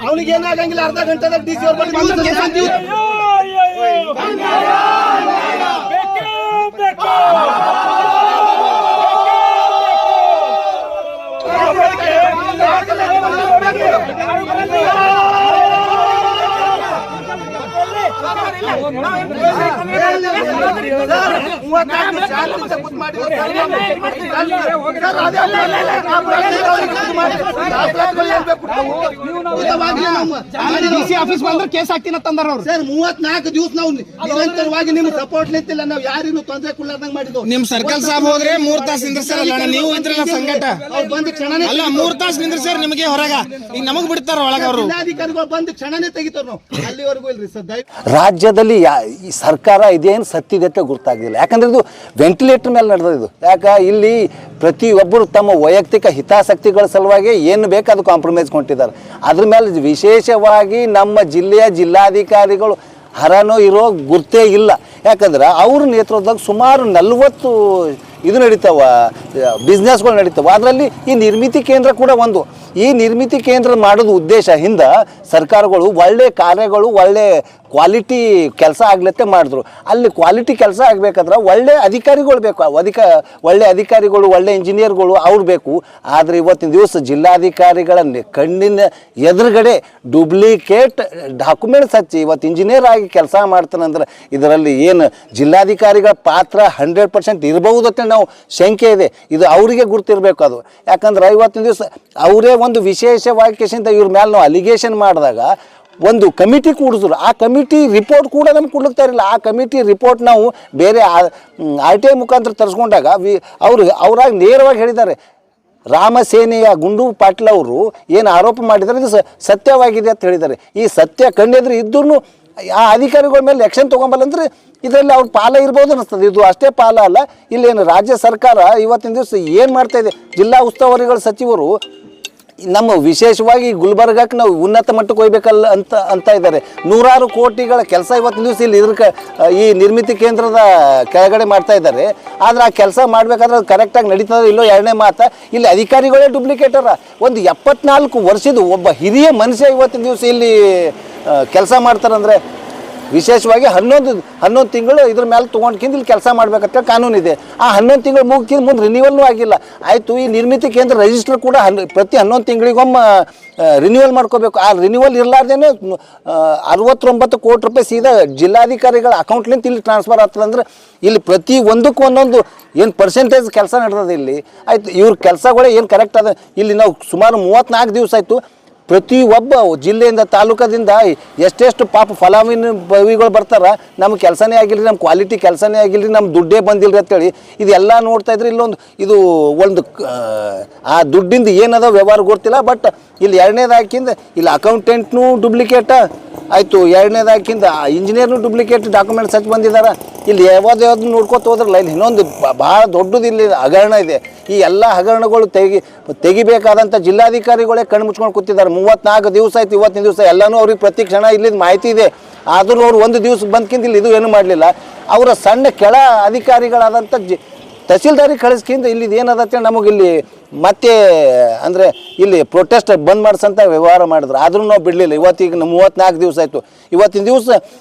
ಅವನಿಗೆ ಏನಾಗಂಗಿಲ್ಲ, ಅರ್ಧ ಗಂಟೆದಾಗ ಡಿಸಿ ಅವ್ರ ಆಫೀಸ್ ಬಂದ್ರೆ ಕೇಸ್ ಹಾಕ್ತೀನಿ ಅಂತಂದಾರ ಅವ್ರು. ಸರ್ 34 ದಿವಸ ನಾವು ನಿರಂತರವಾಗಿ ನಿಮ್ ಸಪೋರ್ಟ್ ನಿಂತಿಲ್ಲ, ನಾವು ಯಾರಿಗೂ ತೊಂದರೆ ಕೊಡ್ಲಾರ್ದಂಗ್ ಮಾಡಿದ್ವು. ನಿಮ್ ಸರ್ಕಲ್ ಸಾಬ್ ಹೋದ್ರೆ 3 ತಾಸು ನಿಂದ್ರಸಲ್ಲ, ನೀವು ಇದ್ರಲ್ಲ ಸಂಘಟ ಅವ್ರು ಬಂದ ಕ್ಷಣನೇ ಅಲ್ಲ 3 ತಾಸು ನಿಂದ್ರಸ್ಯಾರ ನಿಮಗೆ ಹೊರಗ, ಈಗ ನಮಗ್ ಬಿಡ್ತಾರ ಒಳಗ. ಅವರು ಜಿಲ್ಲಾಧಿಕಾರಿಗಳು ಬಂದ ಕ್ಷಣನೇ ತೆಗಿತಾರ, ನಾವು ಅಲ್ಲಿವರೆಗೂ ಇಲ್ರಿ ಸರ್. ರಾಜ್ಯದಲ್ಲಿ ಈ ಸರ್ಕಾರ ಇದೇನು ಸತ್ತಿದೆ ಗೊತ್ತಾಗ್ಲಿಲ್ಲ. ಯಾಕಂದ್ರೆ ಇದು ವೆಂಟಿಲೇಟರ್ ಮೇಲೆ ನಡೆದಿದ್ದು. ಯಾಕೆ ಇಲ್ಲಿ ಪ್ರತಿಯೊಬ್ಬರು ತಮ್ಮ ವೈಯಕ್ತಿಕ ಹಿತಾಸಕ್ತಿಗಳ ಸಲುವಾಗಿ ಏನು ಬೇಕು ಅದು ಕಾಂಪ್ರಮೈಸ್ ಕೊಟ್ಟಿದ್ದಾರೆ. ಅದ್ರ ಮೇಲೆ ವಿಶೇಷವಾಗಿ ನಮ್ಮ ಜಿಲ್ಲೆಯ ಜಿಲ್ಲಾಧಿಕಾರಿಗಳು ಹರನೋ ಇರೋ ಗುರ್ತೇ ಇಲ್ಲ. ಯಾಕಂದ್ರೆ ಅವ್ರ ನೇತೃತ್ವದಾಗ ಸುಮಾರು 40 ಇದು ನಡೀತಾವ, ಬಿಸ್ನೆಸ್ಗಳು ನಡೀತಾವೆ. ಅದರಲ್ಲಿ ಈ ನಿರ್ಮಿತಿ ಕೇಂದ್ರ ಕೂಡ ಒಂದು. ಈ ನಿರ್ಮಿತಿ ಕೇಂದ್ರ ಮಾಡೋದು ಉದ್ದೇಶ ಹಿಂದೆ ಸರ್ಕಾರಗಳು ಒಳ್ಳೆ ಕಾರ್ಯಗಳು, ಒಳ್ಳೆ ಕ್ವಾಲಿಟಿ ಕೆಲಸ ಆಗ್ಲತ್ತೆ ಮಾಡಿದ್ರು. ಅಲ್ಲಿ ಕ್ವಾಲಿಟಿ ಕೆಲಸ ಆಗಬೇಕಾದ್ರೆ ಒಳ್ಳೆ ಅಧಿಕಾರಿಗಳು ಬೇಕು, ಒಳ್ಳೆ ಅಧಿಕಾರಿಗಳು, ಒಳ್ಳೆ ಇಂಜಿನಿಯರ್ಗಳು ಅವ್ರು ಬೇಕು. ಆದರೆ ಇವತ್ತಿನ ದಿವಸ ಜಿಲ್ಲಾಧಿಕಾರಿಗಳ ಕಣ್ಣಿನ ಎದುರುಗಡೆ ಡೂಪ್ಲಿಕೇಟ್ ಡಾಕ್ಯುಮೆಂಟ್ಸ್ ಹಚ್ಚಿ ಇವತ್ತು ಇಂಜಿನಿಯರ್ ಆಗಿ ಕೆಲಸ ಮಾಡ್ತಾನಂದ್ರೆ ಇದರಲ್ಲಿ ಏನು ಜಿಲ್ಲಾಧಿಕಾರಿಗಳ ಪಾತ್ರ 100% ಇರಬಹುದು ಅಂತ ನಾವು ಶಂಕೆ ಇದೆ. ಇದು ಅವರಿಗೆ ಗುರ್ತಿರಬೇಕು ಅದು. ಯಾಕಂದ್ರೆ ಇವತ್ತಿನ ದಿವಸ ಅವರೇ ಒಂದು ವಿಶೇಷವಾಗಿ ಕೇಸಿಂದ ಇವ್ರ ಮೇಲೆ ನಾವು ಅಲಿಗೇಷನ್ ಮಾಡಿದಾಗ ಒಂದು ಕಮಿಟಿ ಕೂಡಿದ್ರು. ಆ ಕಮಿಟಿ ರಿಪೋರ್ಟ್ ಕೂಡ ನಮ್ಗೆ ಕೊಡ್ಲಿಕ್ತಾ ಇರಲಿಲ್ಲ. ಆ ಕಮಿಟಿ ರಿಪೋರ್ಟ್ ನಾವು ಬೇರೆ RTI ಮುಖಾಂತರ ತರಿಸ್ಕೊಂಡಾಗ ಅವರಾಗಿ ನೇರವಾಗಿ ಹೇಳಿದ್ದಾರೆ, ರಾಮಸೇನೆಯ ಗುಂಡು ಪಾಟೀಲ್ ಅವರು ಏನು ಆರೋಪ ಮಾಡಿದ್ದಾರೆ ಇದು ಸತ್ಯವಾಗಿದೆ ಅಂತ ಹೇಳಿದ್ದಾರೆ. ಈ ಸತ್ಯ ಕಂಡೆದ್ರೆ ಇದ್ದೂ ಆ ಅಧಿಕಾರಿಗಳ ಮೇಲೆ ಆ್ಯಕ್ಷನ್ ತೊಗೊಂಬಲ್ಲಂದ್ರೆ ಇದರಲ್ಲಿ ಅವ್ರ ಪಾಲ ಇರ್ಬೋದು ಅನ್ನಿಸ್ತದೆ. ಇದು ಅಷ್ಟೇ ಪಾಲ ಅಲ್ಲ, ಇಲ್ಲೇನು ರಾಜ್ಯ ಸರ್ಕಾರ ಇವತ್ತಿನ ದಿವಸ ಏನು ಮಾಡ್ತಾಯಿದೆ, ಜಿಲ್ಲಾ ಉಸ್ತುವಾರಿಗಳ ಸಚಿವರು ನಮ್ಮ ವಿಶೇಷವಾಗಿ ಗುಲ್ಬರ್ಗಕ್ಕೆ ನಾವು ಉನ್ನತ ಮಟ್ಟಕ್ಕೆ ಹೋಗ್ಬೇಕಲ್ಲ ಅಂತ ಇದ್ದಾರೆ. 100 ಕೋಟಿಗಳ ಕೆಲಸ ಇವತ್ತಿನ ದಿವಸ ಇಲ್ಲಿ ಈ ನಿರ್ಮಿತಿ ಕೇಂದ್ರದ ಕೆಳಗಡೆ ಮಾಡ್ತಾ ಇದ್ದಾರೆ. ಆದರೆ ಆ ಕೆಲಸ ಮಾಡಬೇಕಾದ್ರೆ ಅದು ಕರೆಕ್ಟಾಗಿ ನಡೀತದೆ ಇಲ್ಲೋ ಎರಡನೇ ಮಾತು. ಇಲ್ಲಿ ಅಧಿಕಾರಿಗಳೇ ಡೂಪ್ಲಿಕೇಟರ. ಒಂದು 74 ವರ್ಷದ ಒಬ್ಬ ಹಿರಿಯ ಮನುಷ್ಯ ಇವತ್ತಿನ ದಿವಸ ಇಲ್ಲಿ ಕೆಲಸ ಮಾಡ್ತಾರಂದರೆ ವಿಶೇಷವಾಗಿ 11 ತಿಂಗಳು ಇದ್ರ ಮೇಲೆ ತೊಗೊಂಡ್ಕಿಂದ ಇಲ್ಲಿ ಕೆಲಸ ಮಾಡ್ಬೇಕಂತ ಕಾನೂನಿದೆ. ಆ 11 ತಿಂಗಳು ಮುಗಿದ ಮುಂದೆ ರಿನ್ಯೂವಲ್ನೂ ಆಗಿಲ್ಲ. ಆಯಿತು, ಈ ನಿರ್ಮಿತಿ ಕೇಂದ್ರ ರಿಜಿಸ್ಟರ್ ಕೂಡ ಪ್ರತಿ 11 ತಿಂಗಳಿಗೊಮ್ಮೆ ರಿನ್ಯೂವಲ್ ಮಾಡ್ಕೋಬೇಕು. ಆ ರಿನ್ಯೂವಲ್ ಇರಲಾರ್ದೇನೆ 69 ಕೋಟಿ ರೂಪಾಯಿ ಸೀದಾ ಜಿಲ್ಲಾಧಿಕಾರಿಗಳ ಅಕೌಂಟ್ಲಿಂದ ಇಲ್ಲಿ ಟ್ರಾನ್ಸ್ಫರ್ ಆಗ್ತದೆ. ಅಂದ್ರೆ ಇಲ್ಲಿ ಪ್ರತಿ ಒಂದಕ್ಕೂ ಒಂದೊಂದು ಏನು ಪರ್ಸೆಂಟೇಜ್ ಕೆಲಸ ನಡೆದದೆ ಇಲ್ಲಿ. ಆಯಿತು, ಇವ್ರ ಕೆಲಸಗಳೇ ಏನು ಕರೆಕ್ಟ್ ಅದ. ಇಲ್ಲಿ ನಾವು ಸುಮಾರು 34 ದಿವಸ ಆಯಿತು ಪ್ರತಿಯೊಬ್ಬ ಜಿಲ್ಲೆಯಿಂದ ತಾಲೂಕದಿಂದ ಎಷ್ಟೆಷ್ಟು ಪಾಪ ಫಲಾನುಭವಿಗಳು ಬರ್ತಾರೆ, ನಮ್ಮ ಕೆಲಸನೇ ಆಗಿಲ್ಲರಿ, ನಮ್ಮ ಕ್ವಾಲಿಟಿ ಕೆಲಸನೇ ಆಗಿಲ್ಲರಿ, ನಮ್ಮ ದುಡ್ಡೇ ಬಂದಿಲ್ಲರಿ ಅಂತೇಳಿ ಇದೆಲ್ಲ ನೋಡ್ತಾ ಇದ್ರೆ ಇದು ಒಂದು ಆ ದುಡ್ಡಿಂದ ಏನದ ವ್ಯವಹಾರ ಗೊತ್ತಿಲ್ಲ. ಬಟ್ ಇಲ್ಲಿ ಎರಡನೇದಾಕಿಂದ ಇಲ್ಲಿ ಅಕೌಂಟೆಂಟ್ನೂ ಡೂಪ್ಲಿಕೇಟ ಆಯಿತು, ಎರಡನೇದಾಕಿಂದ ಇಂಜಿನಿಯರ್ನು ಡೂಪ್ಲಿಕೇಟ್ ಡಾಕ್ಯುಮೆಂಟ್ಸ್ ಹಚ್ಚಿ ಬಂದಿದ್ದಾರೆ. ಇಲ್ಲಿ ಯಾವ್ದು ನೋಡ್ಕೊತ ಹೋದ್ರಲ್ಲ ಇಲ್ಲಿ ಇನ್ನೊಂದು ಭಾಳ ದೊಡ್ಡದು ಇಲ್ಲಿ ಹಗರಣ ಇದೆ. ಈ ಎಲ್ಲ ಹಗರಣಗಳು ತೆಗಿಬೇಕಾದಂಥ ಜಿಲ್ಲಾಧಿಕಾರಿಗಳೇ ಕಣ್ಣು ಮುಚ್ಕೊಂಡು ಕೂತಿದ್ದಾರೆ. 34 ದಿವಸ ಆಯ್ತು, ಇವತ್ತಿನ ದಿವಸ ಎಲ್ಲನೂ ಅವ್ರಿಗೆ ಪ್ರತಿ ಕ್ಷಣ ಇಲ್ಲಿದ್ದು ಮಾಹಿತಿ ಇದೆ. ಆದರೂ ಅವ್ರು ಒಂದು ದಿವಸ ಬಂದ್ಕಿಂತ ಇಲ್ಲಿ ಇದು ಏನೂ ಮಾಡಲಿಲ್ಲ. ಅವರ ಸಣ್ಣ ಕೆಳ ಅಧಿಕಾರಿಗಳಾದಂಥ ತಹಸೀಲ್ದಾರಿಗೆ ಕಳಿಸ್ಕಿಂತ ಇಲ್ಲಿದ್ದು ಏನದತ್ತೆ ನಮಗಿಲ್ಲಿ ಮತ್ತೆ ಅಂದರೆ ಇಲ್ಲಿ ಪ್ರೊಟೆಸ್ಟ್ ಬಂದ್ ಮಾಡಿಸಂತ ವ್ಯವಹಾರ ಮಾಡಿದ್ರು. ಆದರೂ ನಾವು ಬಿಡಲಿಲ್ಲ. ಇವತ್ತಿಗೆ 34 ದಿವಸ ಆಯಿತು. ಇವತ್ತಿನ ದಿವಸ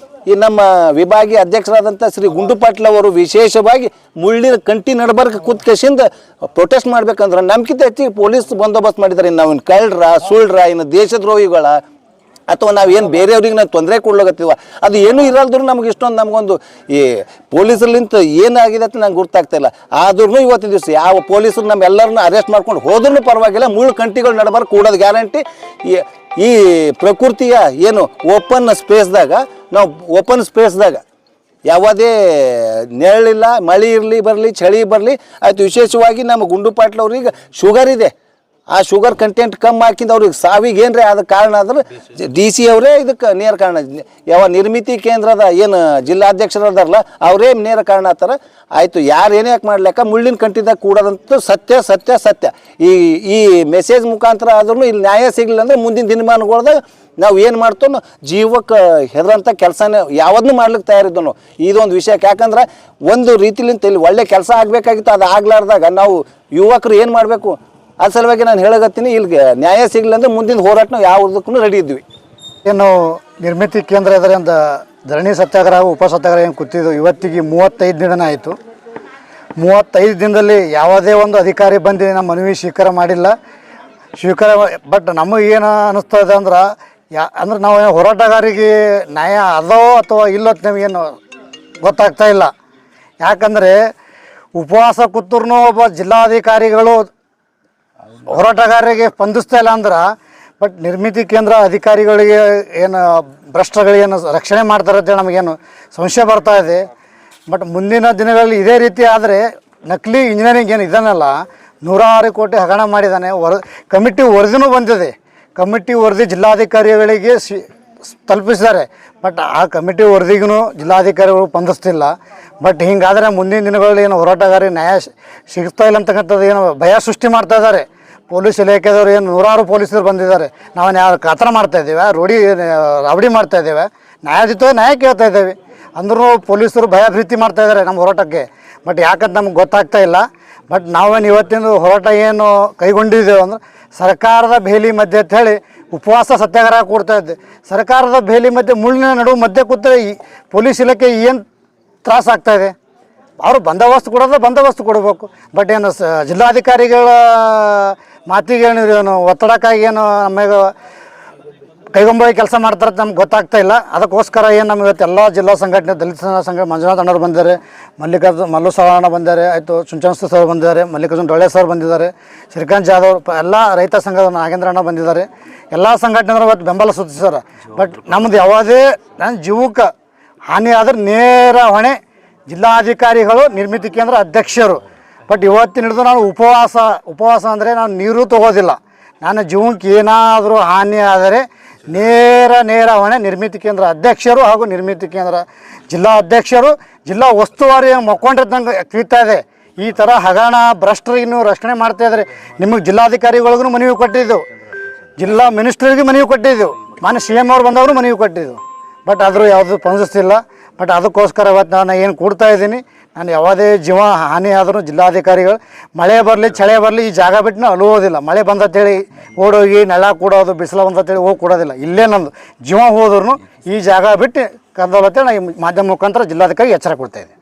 ಈ ನಮ್ಮ ವಿಭಾಗೀಯ ಅಧ್ಯಕ್ಷರಾದಂಥ ಶ್ರೀ ಗುಂಡು ಪಾಟೀಲ್ ಅವರು ವಿಶೇಷವಾಗಿ ಮುಳ್ಳಿನ ಕಂಟಿ ನಡಬರ್ಕ ಕೂತ್ಕೇಸಿಂದ ಪ್ರೊಟೆಸ್ಟ್ ಮಾಡ್ಬೇಕಂದ್ರೆ ನಮ್ಗಿಂತ ಹೆಚ್ಚಿಗೆ ಪೊಲೀಸ್ ಬಂದೋಬಸ್ತ್ ಮಾಡಿದ್ದಾರೆ. ನಾವು ಕಳ್ಳರ ಸುಳ್ಳ್ರ ಇನ್ನು ದೇಶದ್ರೋಹಿಗಳ ಅಥವಾ ನಾವೇನು ಬೇರೆಯವ್ರಿಗೆ ನಾವು ತೊಂದರೆ ಕೊಡ್ಲಾಗತ್ತೀವ ಅದು ಏನೂ ಇರಲ್ದ್ರು ನಮ್ಗೆ ಇಷ್ಟೊಂದು ನಮಗೊಂದು ಈ ಪೊಲೀಸರ್ಲಿಂತ ಏನಾಗಿದೆ ಅಂತ ನಂಗೆ ಗೊತ್ತಾಗ್ತಾಯಿಲ್ಲ. ಆದ್ರೂ ಇವತ್ತಿನ ದಿವಸ ಯಾವ ಪೊಲೀಸರು ನಮ್ಮೆಲ್ಲರನ್ನ ಅರೆಸ್ಟ್ ಮಾಡ್ಕೊಂಡು ಹೋದ್ರೂ ಪರವಾಗಿಲ್ಲ, ಮುಳ್ಳು ಕಂಟಿಗಳು ನಡಬಾರ್ದು ಕೂಡೋದು ಗ್ಯಾರಂಟಿ. ಈ ಪ್ರಕೃತಿಯ ಏನು ಓಪನ್ ಸ್ಪೇಸ್ದಾಗ ನಾವು ಓಪನ್ ಸ್ಪೇಸ್ದಾಗ ಯಾವುದೇ ನೆರಳಿಲ್ಲ, ಮಳೆ ಇರಲಿ ಬರಲಿ ಚಳಿ ಬರಲಿ ಆಯಿತು. ವಿಶೇಷವಾಗಿ ನಮ್ಮ ಗುಂಡು ಪಾಟೀಲ್ ಅವ್ರಿಗೆ ಶುಗರ್ ಇದೆ. ಆ ಶುಗರ್ ಕಂಟೆಂಟ್ ಕಮ್ಮಿ ಹಾಕಿಂದ ಅವ್ರಿಗೆ ಸಾವಿಗೆ ಏನ್ರಿ ಅದಕ್ಕೆ ಕಾರಣ ಅಂದ್ರೆ DC ಅವರೇ ಇದಕ್ಕೆ ನೇರ ಕಾರಣ. ಯಾವ ನಿರ್ಮಿತಿ ಕೇಂದ್ರದ ಏನು ಜಿಲ್ಲಾಧ್ಯಕ್ಷರದಾರಲ್ಲ ಅವರೇ ನೇರ ಕಾರಣ ಆಗ್ತಾರೆ. ಆಯಿತು, ಯಾರು ಏನೇ ಯಾಕೆ ಮಾಡ್ಲಿಕ್ಕ ಮುಳ್ಳಿನ ಕಂಟಿದಾಗ ಕೂಡೋದಂತೂ ಸತ್ಯ ಸತ್ಯ ಸತ್ಯ. ಈ ಮೆಸೇಜ್ ಮುಖಾಂತರ ಆದ್ರೂ ಇಲ್ಲಿ ನ್ಯಾಯ ಸಿಗಲಿಲ್ಲ ಅಂದರೆ ಮುಂದಿನ ದಿನಮಾನಗಳ್ದಾಗ ನಾವು ಏನು ಮಾಡ್ತೋ ಜೀವಕ್ಕೆ ಹೆದರಂಥ ಕೆಲಸನೇ ಯಾವದನ್ನು ಮಾಡ್ಲಿಕ್ಕೆ ತಯಾರಿದ್ದೋ ನಾವು ಇದೊಂದು ವಿಷಯಕ್ಕೆ. ಯಾಕಂದ್ರೆ ಒಂದು ರೀತಿಲಿಂತ ಇಲ್ಲಿ ಒಳ್ಳೆ ಕೆಲಸ ಆಗಬೇಕಾಗಿತ್ತು, ಅದು ಆಗ್ಲಾರ್ದಾಗ ನಾವು ಯುವಕರು ಏನು ಮಾಡಬೇಕು ಆ ಸಲುವಾಗಿ ನಾನು ಹೇಳಕತ್ತೀನಿ. ಇಲ್ಲಿಗೆ ನ್ಯಾಯ ಸಿಗಲಿಲ್ಲ ಅಂದರೆ ಮುಂದಿನ ಹೋರಾಟ ನಾವು ಯಾವುದಕ್ಕೂ ರೆಡಿ ಇದ್ವಿ. ಏನು ನಿರ್ಮಿತಿ ಕೇಂದ್ರ ಇದರಿಂದ ಧರಣಿ ಸತ್ಯಾಗ್ರಹ ಉಪ ಸತ್ಯಾಗ್ರಹ ಏನು ಕೂತಿದ್ದು ಇವತ್ತಿಗೆ 35 ದಿನ ಆಯಿತು. 35 ದಿನದಲ್ಲಿ ಯಾವುದೇ ಒಂದು ಅಧಿಕಾರಿ ಬಂದು ನಮ್ಮ ಮನವಿ ಸ್ವೀಕಾರ ಮಾಡಿಲ್ಲ. ಬಟ್ ನಮಗೇನು ಅನ್ನಿಸ್ತಾ ಇದೆ ಅಂದ್ರೆ ಅಂದ್ರೆ ನಾವು ಹೋರಾಟಗಾರಿಗೆ ನ್ಯಾಯ ಅದೋ ಅಥವಾ ಇಲ್ಲೋ ನಮಗೇನು ಗೊತ್ತಾಗ್ತಾ ಇಲ್ಲ. ಯಾಕಂದರೆ ಉಪವಾಸ ಕೂತ್ರೂ ಒಬ್ಬ ಜಿಲ್ಲಾಧಿಕಾರಿಗಳು ಹೋರಾಟಗಾರರಿಗೆ ಸ್ಪಂದಿಸ್ತಾ ಇಲ್ಲ ಅಂದ್ರೆ ಬಟ್ ನಿರ್ಮಿತಿ ಕೇಂದ್ರ ಅಧಿಕಾರಿಗಳಿಗೆ ಏನು ಭ್ರಷ್ಟಗಳಿಗೇನು ರಕ್ಷಣೆ ಮಾಡ್ತಾರೆ ಅಂತೇಳಿ ನಮಗೇನು ಸಂಶಯ ಬರ್ತಾ ಇದೆ. ಬಟ್ ಮುಂದಿನ ದಿನಗಳಲ್ಲಿ ಇದೇ ರೀತಿ ಆದರೆ ನಕಲಿ ಇಂಜಿನಿಯರಿಂಗ್ ಏನು ಇದನ್ನಲ್ಲ 106 ಕೋಟಿ ಹಗರಣ ಮಾಡಿದ್ದಾನೆ. ಕಮಿಟಿ ವರದಿನೂ ಬಂದಿದೆ. ಕಮಿಟಿ ವರದಿ ಜಿಲ್ಲಾಧಿಕಾರಿಗಳಿಗೆ ತಲುಪಿಸಿದ್ದಾರೆ. ಬಟ್ ಆ ಕಮಿಟಿ ವರದಿಗೂ ಜಿಲ್ಲಾಧಿಕಾರಿಗಳು ಸ್ಪಂದಿಸ್ತಿಲ್ಲ. ಬಟ್ ಹಿಂಗಾದರೆ ಮುಂದಿನ ದಿನಗಳಲ್ಲಿ ಏನು ಹೋರಾಟಗಾರ ನ್ಯಾಯ ಸಿಗ್ತಾ ಇಲ್ಲ ಅಂತಕ್ಕಂಥದ್ದು ಏನು ಭಯ ಸೃಷ್ಟಿ ಮಾಡ್ತಾ ಇದ್ದಾರೆ. ಪೊಲೀಸ್ ಇಲಾಖೆದವರು ಏನು 106 ಪೊಲೀಸರು ಬಂದಿದ್ದಾರೆ. ನಾವು ಯಾವ ಕಾತರ ಮಾಡ್ತಾಯಿದ್ದೇವೆ, ರಾಬಡಿ ಮಾಡ್ತಾಯಿದ್ದೇವೆ, ನ್ಯಾಯಾಧೀತ ನ್ಯಾಯ ಕೇಳ್ತಾ ಇದ್ದೇವೆ ಅಂದ್ರೂ ಪೊಲೀಸರು ಭಯ ಭೀತಿ ಮಾಡ್ತಾಯಿದ್ದಾರೆ ನಮ್ಮ ಹೋರಾಟಕ್ಕೆ. ಬಟ್ ಯಾಕಂತ ನಮ್ಗೆ ಗೊತ್ತಾಗ್ತಾ ಇಲ್ಲ. ಬಟ್ ನಾವೇನು ಇವತ್ತಿನ ಹೋರಾಟ ಏನು ಕೈಗೊಂಡಿದ್ದೇವೆ ಅಂದ್ರೆ ಸರ್ಕಾರದ ಬೇಲಿ ಮಧ್ಯೆ ಅಂತ ಹೇಳಿ ಉಪವಾಸ ಸತ್ಯಾಗ್ರಹ ಕೊಡ್ತಾ ಇದ್ದೆ. ಸರ್ಕಾರದ ಬೇಲಿ ಮಧ್ಯೆ ಮುಳ್ಳಿನ ನಡುವೆ ಮಧ್ಯೆ ಕೂತರೆ ಈ ಪೊಲೀಸ್ ಇಲಾಖೆ ಏನು ತ್ರಾಸ ಆಗ್ತಾಯಿದೆ. ಅವರು ಬಂದೋಬಸ್ತ್ ಕೊಡಬೇಕು. ಬಟ್ ಏನು ಜಿಲ್ಲಾಧಿಕಾರಿಗಳ ಮಾತಿಗೆ ಏನು ಒತ್ತಡಕ್ಕಾಗಿ ಏನು ನಮಗೆ ಕೈಗೊಂಬಾಗಿ ಕೆಲಸ ಮಾಡ್ತಾರೆ ಅಂತ ನಮ್ಗೆ ಗೊತ್ತಾಗ್ತಾ ಇಲ್ಲ. ಅದಕ್ಕೋಸ್ಕರ ಏನು ನಮ್ಗೆ ಇವತ್ತು ಎಲ್ಲ ಜಿಲ್ಲಾ ಸಂಘಟನೆ ದಲಿತ ಸಂಘ ಮಂಜುನಾಥ್ ಅಣ್ಣವ್ರು ಬಂದಿದ್ದಾರೆ, ಮಲ್ಲು ಸಾವಣ್ಣ ಬಂದಿದ್ದಾರೆ, ಆಯಿತು ಚುಂಚನಸ್ತು ಸರ್ ಬಂದಿದ್ದಾರೆ, ಮಲ್ಲಿಕಾರ್ಜುನ್ ಡೊಳ್ಳೆ ಸರ್ ಬಂದಿದ್ದಾರೆ, ಶ್ರೀಕಾಂತ್ ಜಾಧವ್ ಎಲ್ಲ ರೈತ ಸಂಘದ ನಾಗೇಂದ್ರ ಅಣ್ಣ ಬಂದಿದ್ದಾರೆ. ಎಲ್ಲ ಸಂಘಟನೆಗಳು ಇವತ್ತು ಬೆಂಬಲ ಸೂಚಿಸ್ತಾರೆ. ಬಟ್ ನಮ್ಮದು ಯಾವುದೇ ನನ್ನ ಜೀವಕ್ಕೆ ಹಾನಿ ಆದರೆ ನೇರ ಹೊಣೆ ಜಿಲ್ಲಾಧಿಕಾರಿಗಳು, ನಿರ್ಮಿತಿ ಕೇಂದ್ರ ಅಧ್ಯಕ್ಷರು. ಬಟ್ ಇವತ್ತಿನ ಹಿಡಿದು ನಾನು ಉಪವಾಸ ಅಂದರೆ ನಾನು ನೀರು ತಗೋದಿಲ್ಲ. ನನ್ನ ಜೀವಕ್ಕೆ ಏನಾದರೂ ಹಾನಿ ಆದರೆ ನೇರ ಹೊಣೆ ನಿರ್ಮಿತಿ ಕೇಂದ್ರ ಅಧ್ಯಕ್ಷರು ಹಾಗೂ ನಿರ್ಮಿತಿ ಕೇಂದ್ರ ಜಿಲ್ಲಾ ಅಧ್ಯಕ್ಷರು. ಜಿಲ್ಲಾ ಉಸ್ತುವಾರಿ ಮಕ್ಕೊಂಡಿದ್ದಂಗೆ ತಿಳಿತಾ ಇದೆ. ಈ ಥರ ಹಗರಣ ಭ್ರಷ್ಟರಿಗೆ ನೀವು ರಕ್ಷಣೆ ಮಾಡ್ತಾಯಿದ್ರೆ ನಿಮಗೆ ಜಿಲ್ಲಾಧಿಕಾರಿಗಳಿಗೂ ಮನವಿ ಕೊಟ್ಟಿದ್ದೆವು, ಜಿಲ್ಲಾ ಮಿನಿಸ್ಟ್ರಿಗೆ ಮನವಿ ಕೊಟ್ಟಿದ್ದೆವು, ಮಾನ್ಯ CM ಅವ್ರು ಬಂದವರು ಮನವಿ ಕೊಟ್ಟಿದ್ದೆವು. ಬಟ್ ಆದರೂ ಯಾವುದೂ ಸ್ಪಂದಿಸ್ತಿಲ್ಲ. ಬಟ್ ಅದಕ್ಕೋಸ್ಕರ ಇವತ್ತು ನಾನು ಏನು ಕೊಡ್ತಾ ಇದ್ದೀನಿ, ನಾನು ಯಾವುದೇ ಜೀವ ಹಾನಿ ಆದರೂ ಜಿಲ್ಲಾಧಿಕಾರಿಗಳು ಮಳೆ ಬರಲಿ ಚಳಿ ಬರಲಿ ಈ ಜಾಗ ಬಿಟ್ಟು ನಾವು ಅಲ್ಲೋದಿಲ್ಲ. ಮಳೆ ಬಂದತ್ತೇಳಿ ಓಡೋಗಿ ನೆಲ ಕೂಡೋದು, ಬಿಸಿಲು ಬಂದತ್ತೇಳಿ ಹೋಗಿ ಕೊಡೋದಿಲ್ಲ. ಇಲ್ಲೇ ನಂದು ಜೀವ ಹೋದ್ರೂ ಈ ಜಾಗ ಬಿಟ್ಟು ಕರ್ದೋಲತ್ತೇಳಿ ನಾನು ಈ ಮಾಧ್ಯಮ ಮುಖಾಂತರ ಜಿಲ್ಲಾಧಿಕಾರಿಗೆ ಎಚ್ಚರ ಕೊಡ್ತಾಯಿದ್ದೆ.